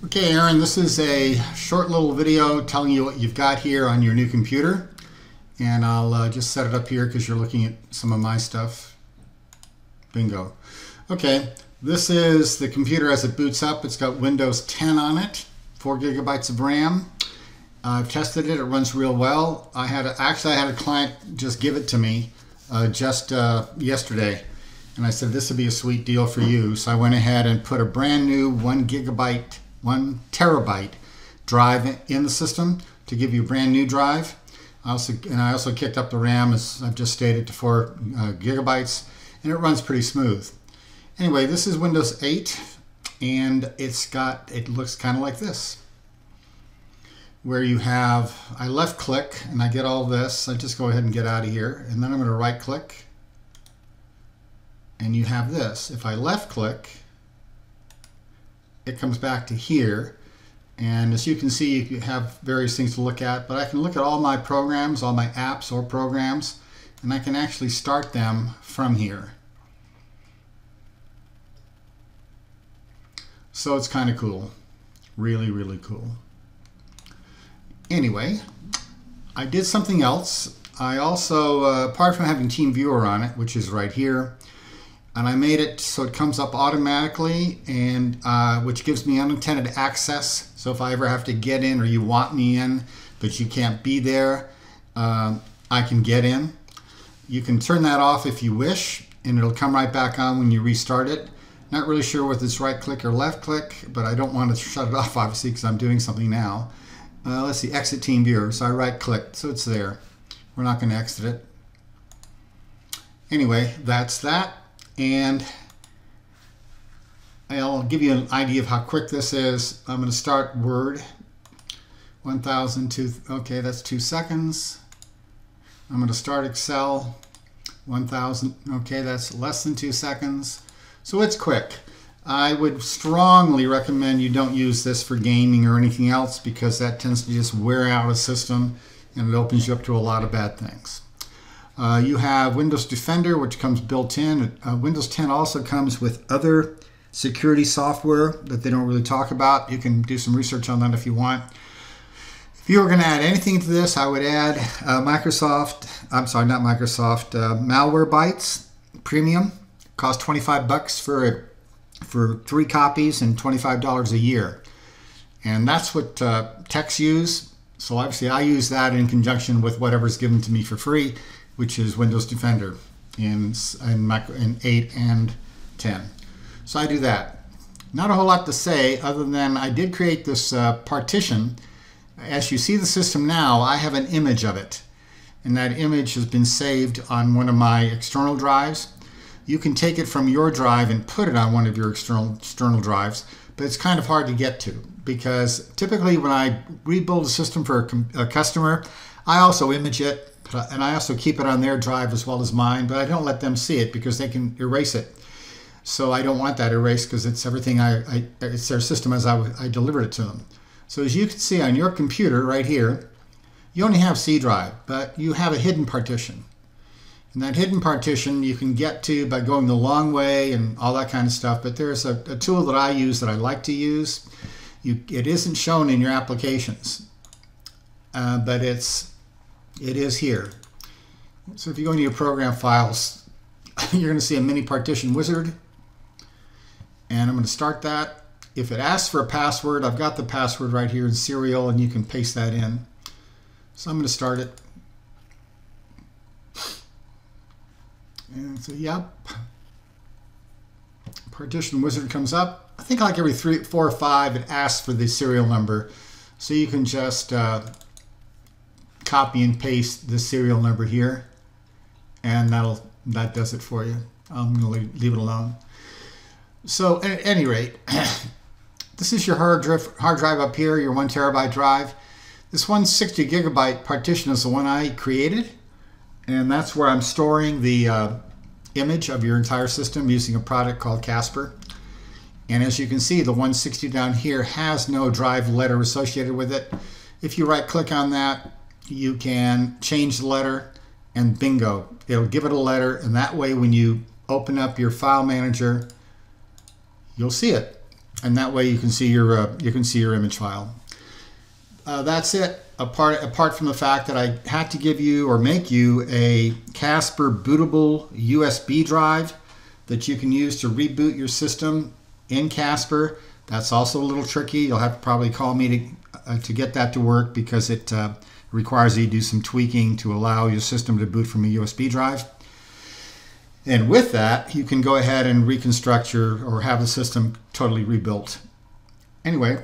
Okay, Aaron, this is a short little video telling you what you've got here on your new computer. And I'll just set it up here because you're looking at some of my stuff. Bingo. Okay, this is the computer as it boots up. It's got Windows 10 on it, 4 gigabytes of RAM. I've tested it, it runs real well. I had a client just give it to me just yesterday. And I said, this would be a sweet deal for you. So I went ahead and put a brand new 1 terabyte drive in the system to give you a brand new drive. I also kicked up the RAM, as I've just stated, to 4 gigabytes, and it runs pretty smooth. Anyway, this is Windows 8, and it looks kind of like this, where you have, I left click and I get all this. I just go ahead and get out of here, and then I'm going to right click, and you have this. If I left click, it comes back to here, and as you can see, you have various things to look at, but I can look at all my programs, all my apps or programs, and I can actually start them from here. So it's kind of cool. Really, really cool. Anyway, I did something else. I also, apart from having TeamViewer on it, which is right here, and I made it so it comes up automatically, and which gives me unintended access. So if I ever have to get in, or you want me in but you can't be there, I can get in. You can turn that off if you wish, and it'll come right back on when you restart it. Not really sure whether it's right click or left click, but I don't want to shut it off obviously because I'm doing something now. Let's see, exit TeamViewer. So I right clicked, so it's there. We're not going to exit it. Anyway, that's that. And I'll give you an idea of how quick this is. I'm going to start Word. 1002, okay, that's 2 seconds. I'm going to start Excel. 1000, okay, that's less than 2 seconds. So it's quick. I would strongly recommend you don't use this for gaming or anything else, because that tends to just wear out a system and it opens you up to a lot of bad things. You have Windows Defender, which comes built in. Windows 10 also comes with other security software that they don't really talk about. You can do some research on that if you want. If you were going to add anything to this, I would add Malwarebytes Premium. It costs $25 for 3 copies and $25 a year. And that's what techs use. So obviously I use that in conjunction with whatever's given to me for free, which is Windows Defender in 8 and 10. So I do that. Not a whole lot to say other than I did create this partition. As you see the system now, I have an image of it. And that image has been saved on one of my external drives. You can take it from your drive and put it on one of your external drives, but it's kind of hard to get to, because typically when I rebuild a system for a customer, I also image it, and I also keep it on their drive as well as mine, but I don't let them see it because they can erase it. So I don't want that erased because it's everything it's their system as I delivered it to them. So as you can see on your computer right here, you only have C drive, but you have a hidden partition. And that hidden partition you can get to by going the long way and all that kind of stuff, but there's a tool that I use that I like to use. It isn't shown in your applications, but it is here. So if you go into your program files, you're going to see a mini partition wizard, and I'm going to start that. If it asks for a password, I've got the password right here in serial, and you can paste that in. So I'm going to start it. And so, yep. Partition wizard comes up. I think like every 3, 4, or 5, it asks for the serial number. So you can just copy and paste the serial number here, and that does it for you. I'm going to leave it alone. So at any rate, this is your hard drive up here, your 1 terabyte drive. This 160 gigabyte partition is the one I created, and that's where I'm storing the image of your entire system using a product called Casper. And as you can see, the 160 down here has no drive letter associated with it. If you right click on that, you can change the letter, and bingo, it'll give it a letter, and that way when you open up your file manager, you'll see it. and that way you can see your image file. That's it. Apart from the fact that I had to give you or make you a Casper bootable USB drive that you can use to reboot your system in Casper. That's also a little tricky. You'll have to probably call me to get that to work, because it requires you to do some tweaking to allow your system to boot from a USB drive. And with that, you can go ahead and reconstruct or have the system totally rebuilt. Anyway,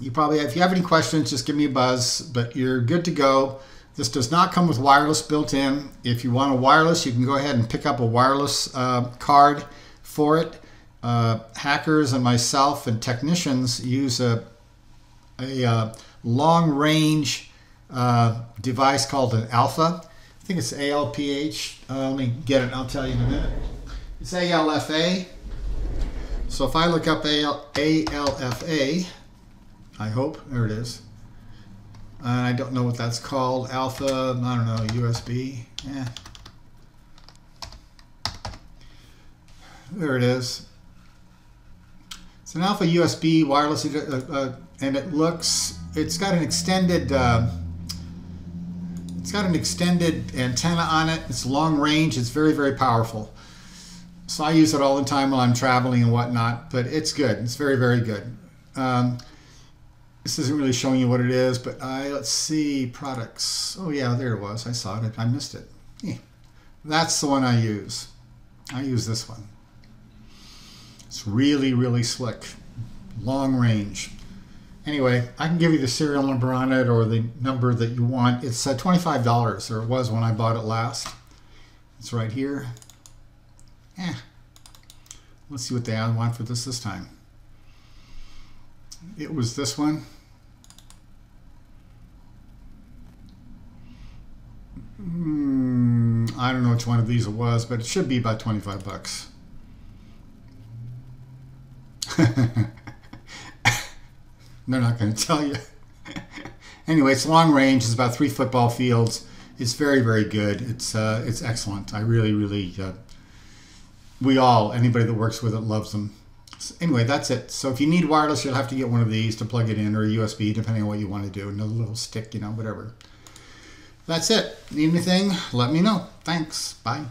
if you have any questions, just give me a buzz, but you're good to go. This does not come with wireless built in. If you want a wireless, you can go ahead and pick up a wireless card for it. Hackers and myself and technicians use a long-range device called an Alpha. I think it's ALPH. Let me get it, I'll tell you in a minute. It's ALFA. So if I look up ALFA, I hope, there it is. I don't know what that's called. Alpha, I don't know, USB. Yeah. There it is. It's an Alpha USB wireless, and it's got an extended antenna on it. It's long range. It's very, very powerful. So I use it all the time while I'm traveling and whatnot, but it's good. It's very, very good. This isn't really showing you what it is, but let's see, products. Oh yeah, there it was. I saw it. I missed it. Yeah. That's the one I use. I use this one. It's really, really slick. Long range. Anyway, I can give you the serial number on it, or the number that you want. It's $25, or it was when I bought it last. It's right here. Let's see what they want for this time. It was this one. I don't know which one of these it was, but it should be about 25 bucks. They're not going to tell you. Anyway, it's long range. It's about 3 football fields. It's very, very good. It's excellent. I really, really, anybody that works with it loves them. So anyway, that's it. So if you need wireless, you'll have to get one of these to plug it in, or a USB, depending on what you want to do. Another little stick, whatever. That's it. Need anything? Let me know. Thanks. Bye.